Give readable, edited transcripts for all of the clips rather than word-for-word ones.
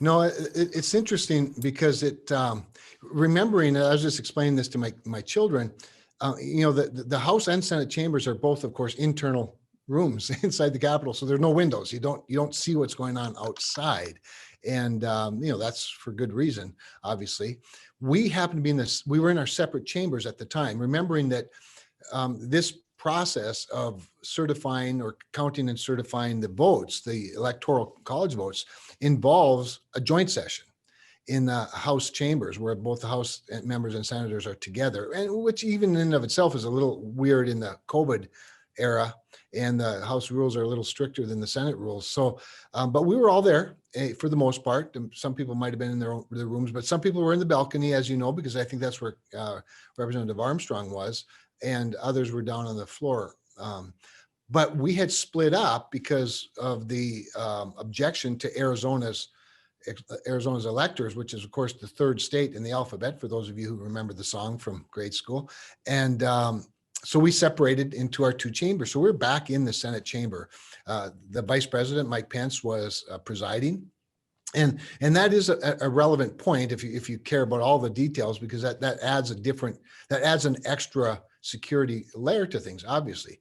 No, it's interesting because remembering, I was just explaining this to my children, the House and Senate chambers are both, of course, internal rooms inside the Capitol. So there's no windows. You don't see what's going on outside. And, that's for good reason, obviously. We happen to be we were in our separate chambers at the time, remembering that this process of certifying or counting and certifying the votes, the electoral college votes, involves a joint session in the House chambers where both the House members and senators are together, and which even in and of itself is a little weird in the COVID era, and the House rules are a little stricter than the Senate rules. So, but we were all there for the most part. Some people might have been in their rooms, but some people were in the balcony, as you know, because I think that's where Representative Armstrong was, and others were down on the floor. But we had split up because of the objection to Arizona's electors, which is, of course, the third state in the alphabet, for those of you who remember the song from grade school. And so we separated into our two chambers. So we're back in the Senate chamber. The Vice President, Mike Pence, was presiding. And that is a relevant point if you care about all the details, because that adds an extra security layer to things, obviously.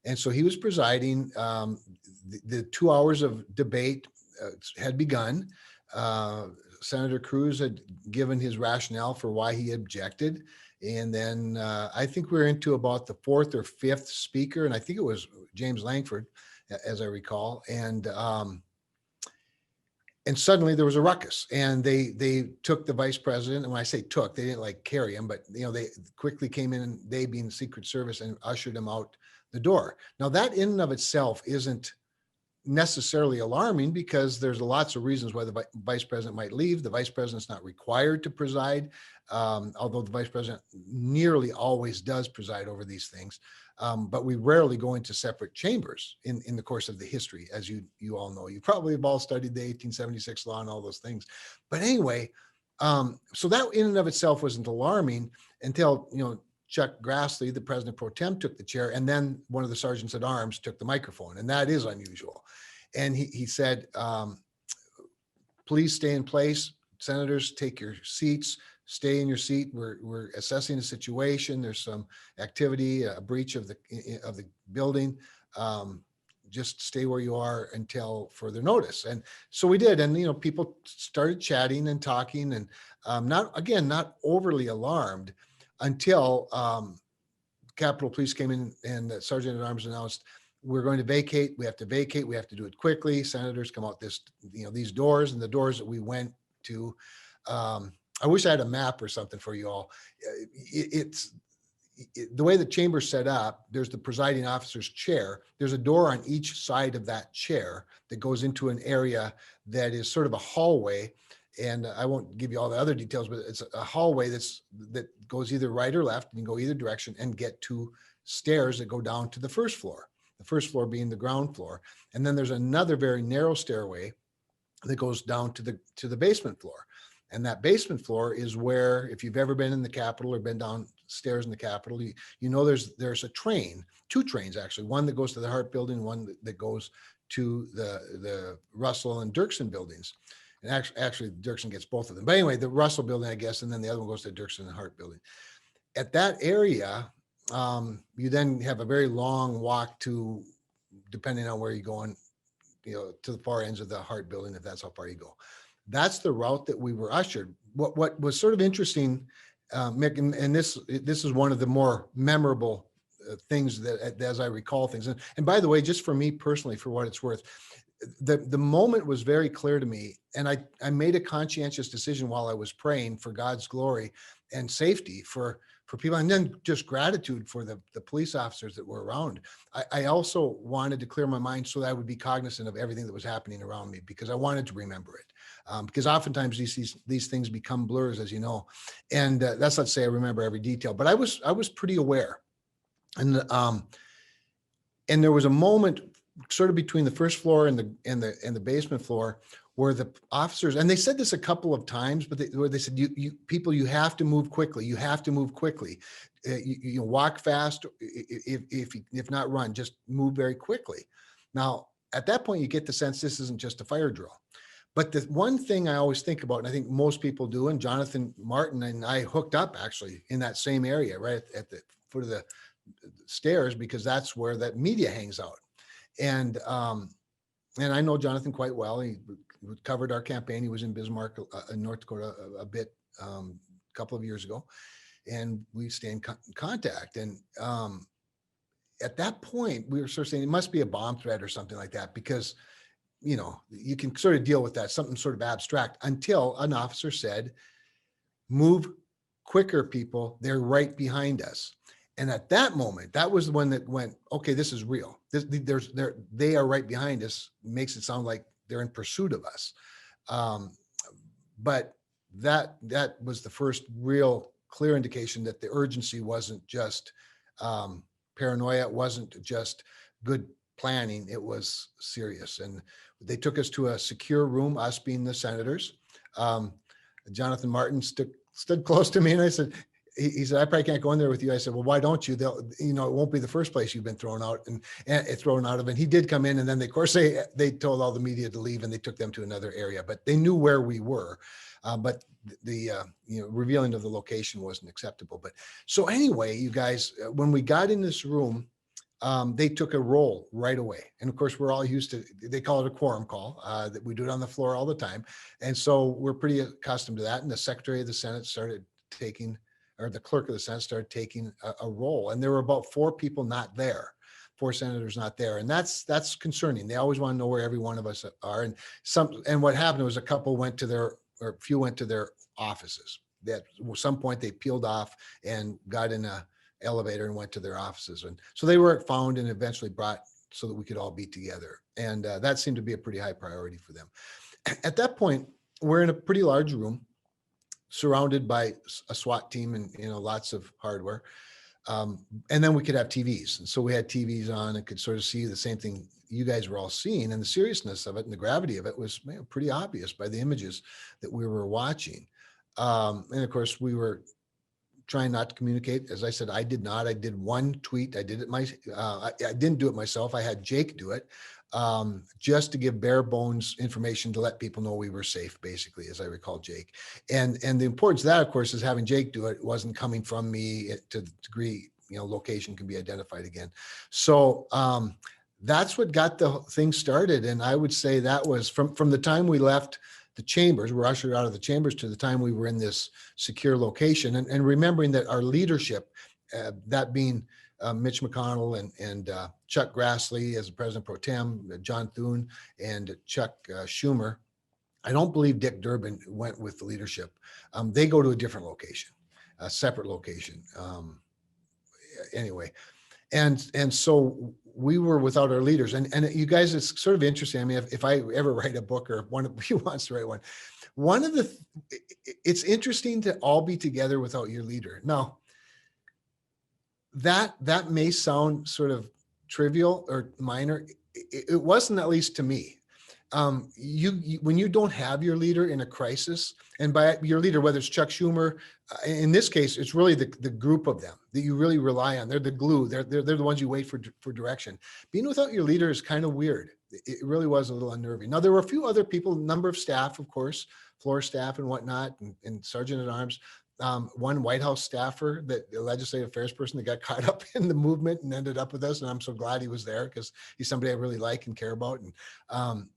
And so he was presiding. The 2 hours of debate had begun. Senator Cruz had given his rationale for why he objected. And then I think we were into about the fourth or fifth speaker, and I think it was James Langford, as I recall. And suddenly there was a ruckus, and they took the vice president. And when I say took, they didn't like carry him, but they quickly came in, and they, being the Secret Service, and ushered him out the door. Now that in and of itself isn't necessarily alarming, because there's lots of reasons why the vice president might leave. The vice president's not required to preside, although the vice president nearly always does preside over these things. But we rarely go into separate chambers in the course of the history, as you all know. You probably have all studied the 1876 law and all those things. But anyway, so that in and of itself wasn't alarming until, Chuck Grassley, the president pro tem, took the chair, and then one of the sergeants at arms took the microphone, and that is unusual. And he said, please stay in place. Senators, take your seats, stay in your seat. We're assessing the situation. There's some activity, a breach of the building. Just stay where you are until further notice. And so we did. And, people started chatting and talking, and not overly alarmed, until Capitol Police came in, and the Sergeant at Arms announced, we're going to vacate. We have to vacate. We have to do it quickly. Senators, come out these doors, and the doors that we went to. I wish I had a map or something for you all. It's the way the chamber's set up. There's the presiding officer's chair. There's a door on each side of that chair that goes into an area that is sort of a hallway. And I won't give you all the other details, but it's a hallway that goes either right or left, and you can go either direction and get to stairs that go down to the first floor. The first floor being the ground floor. And then there's another very narrow stairway that goes down to the basement floor. And that basement floor is where, if you've ever been in the Capitol or been downstairs in the Capitol, there's a train, two trains actually, one that goes to the Hart Building, one that goes to the Russell and Dirksen buildings. And actually Dirksen gets both of them. But anyway, the Russell building, I guess, and then the other one goes to Dirksen and Hart building. At that area, you then have a very long walk to, depending on where you're going, to the far ends of the Hart building, if that's how far you go. That's the route that we were ushered. What was sort of interesting, Mick, and this is one of the more memorable things that, as I recall things. And by the way, just for me personally, for what it's worth, the moment was very clear to me, and I made a conscientious decision while I was praying for God's glory and safety for people, and then just gratitude for the police officers that were around. I also wanted to clear my mind so that I would be cognizant of everything that was happening around me, because I wanted to remember it. Because oftentimes these things become blurs, as you know, and that's not to say I remember every detail, but I was pretty aware, and there was a moment sort of between the first floor and the basement floor where the officers, and they said this a couple of times, but where they said, you have to move quickly. You have to move quickly. You walk fast, if not run, just move very quickly. Now, at that point, you get the sense this isn't just a fire drill. But the one thing I always think about, and I think most people do, and Jonathan Martin and I hooked up actually in that same area, right at the foot of the stairs, because that's where that media hangs out. And and I know Jonathan quite well. He covered our campaign. He was in Bismarck, in North Dakota, a bit, a couple of years ago, and we stay in contact. And at that point, we were sort of saying it must be a bomb threat or something like that, because you can sort of deal with that, something sort of abstract, until an officer said, "Move quicker, people. They're right behind us." And at that moment, that was the one that went, okay, this is real. They are right behind us. Makes it sound like they're in pursuit of us. Um, but that was the first real clear indication that the urgency wasn't just paranoia. It wasn't just good planning. It was serious. And they took us to a secure room, us being the senators. Jonathan Martin stood close to me, and I said, he said, "I probably can't go in there with you." I said, "Well, why don't you? It won't be the first place you've been thrown out and thrown out of." And he did come in, and then of course they told all the media to leave, and they took them to another area, but they knew where we were. But the revealing of the location wasn't acceptable. But so anyway, you guys, when we got in this room, they took a roll right away. And of course, we're all used to, they call it a quorum call, that we do it on the floor all the time. And so we're pretty accustomed to that. And the Secretary of the Senate started taking, or the Clerk of the Senate started taking a roll. And there were about 4 people not there, 4 senators not there. And that's concerning. They always want to know where every one of us are. And what happened was a couple went to their, or a few went to their offices. At some point they peeled off and got in a elevator and went to their offices. And so they were found and eventually brought so that we could all be together. And that seemed to be a pretty high priority for them. At that point, we're in a pretty large room surrounded by a SWAT team and lots of hardware. And then we could have TVs. And so we had TVs on and could sort of see the same thing you guys were all seeing. And the seriousness of it and the gravity of it was pretty obvious by the images that we were watching. And of course, we were trying not to communicate. As I said, I did not. I did one tweet. I did it I didn't do it myself. I had Jake do it, just to give bare bones information to let people know we were safe, basically, as I recall Jake. And the importance of that, of course, is having Jake do it. It wasn't coming from me to the degree, location can be identified again. So that's what got the thing started. And I would say that was from the time we left the chambers, we're ushered out of the chambers, to the time we were in this secure location. And remembering that our leadership, that being Mitch McConnell and Chuck Grassley as the president pro tem, John Thune and Chuck Schumer. I don't believe Dick Durbin went with the leadership. They go to a different location, a separate location. Anyway, and so we were without our leaders. And you guys, it's sort of interesting. I mean, if I ever write a book, or one of you wants to write one of the, it's interesting to all be together without your leader. Now, that may sound sort of trivial or minor. It wasn't, at least to me. You when you don't have your leader in a crisis, and by your leader, whether it's Chuck Schumer, in this case, it's really the group of them that you really rely on. They're the glue. They're the ones you wait for direction. Being without your leader is kind of weird. It really was a little unnerving. Now, there were a few other people, number of staff, of course, floor staff and whatnot, and sergeant at arms. One White House staffer, that the legislative affairs person that got caught up in the movement and ended up with us. And I'm so glad he was there, because he's somebody I really like and care about. And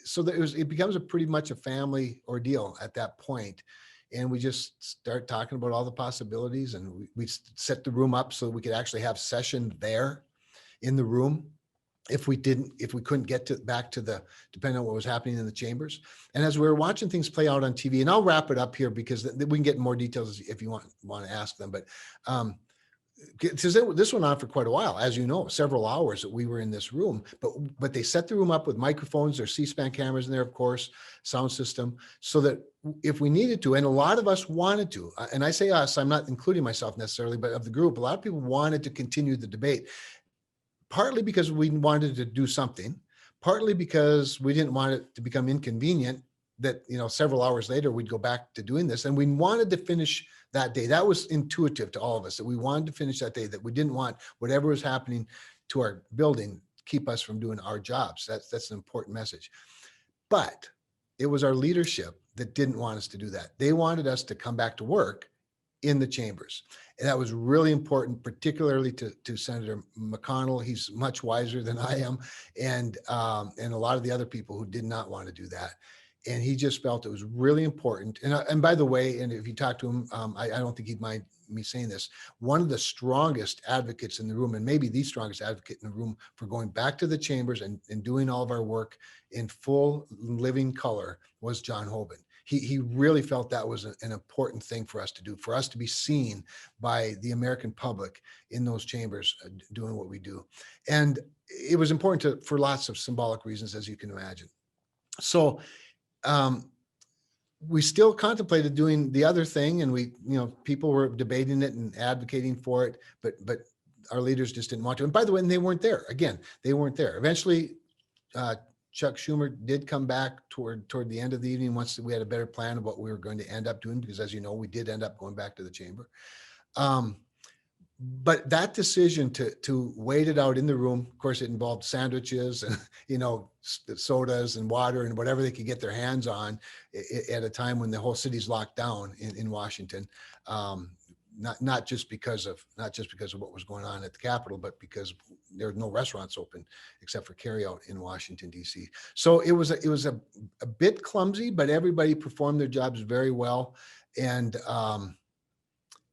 so it becomes pretty much a family ordeal at that point. And we just start talking about all the possibilities, and we set the room up so that we could actually have session there in the room if we couldn't get back to depending on what was happening in the chambers. And as we were watching things play out on TV, and I'll wrap it up here because we can get more details if you want to ask them, but this went on for quite a while, as you know, several hours that we were in this room, but they set the room up with microphones, there's C-SPAN cameras in there, of course, sound system, so that if we needed to, and a lot of us wanted to, and I say us, I'm not including myself necessarily, but of the group, a lot of people wanted to continue the debate, partly because we wanted to do something, partly because we didn't want it to become inconvenient that, several hours later we'd go back to doing this. And we wanted to finish that day. That was intuitive to all of us, that we wanted to finish that day, that we didn't want whatever was happening to our building keep us from doing our jobs. That's an important message. But it was our leadership that didn't want us to do that. They wanted us to come back to work in the chambers. And that was really important, particularly to Senator McConnell. He's much wiser than I am, and a lot of the other people who did not want to do that. And he just felt it was really important. And by the way, and if you talk to him, I don't think he'd mind me saying this, one of the strongest advocates in the room, and maybe the strongest advocate in the room for going back to the chambers and doing all of our work in full living color, was John Hoban. He really felt that was an important thing for us to do, for us to be seen by the American public in those chambers doing what we do. And it was important for lots of symbolic reasons, as you can imagine. So we still contemplated doing the other thing, and people were debating it and advocating for it, but our leaders just didn't want to. And by the way, they weren't there. Again, they weren't there. Eventually, Chuck Schumer did come back toward the end of the evening once we had a better plan of what we were going to end up doing, because as you know, we did end up going back to the chamber. But that decision to wait it out in the room, of course, it involved sandwiches and, sodas and water and whatever they could get their hands on at a time when the whole city's locked down in Washington. Not just because of what was going on at the Capitol, but because there were no restaurants open except for carryout in Washington, D.C. So it was a bit clumsy, but everybody performed their jobs very well.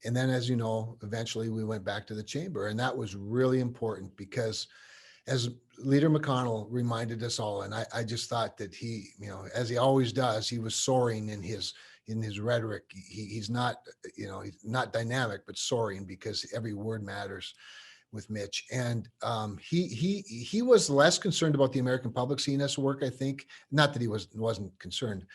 And then, as you know, eventually we went back to the chamber, and that was really important because, as Leader McConnell reminded us all, and I just thought that he, as he always does, he was soaring in his rhetoric. He's not, he's not dynamic, but soaring, because every word matters with Mitch. And he was less concerned about the American public seeing us work, I think. Not that he wasn't concerned,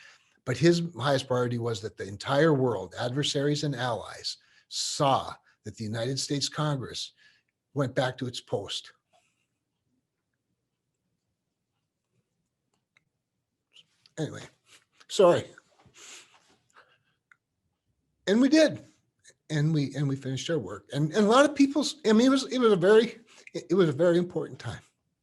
but his highest priority was that the entire world, adversaries and allies, saw that the United States Congress went back to its post. Anyway, sorry. And we did. And we finished our work. And a lot of people's, it was a very important time.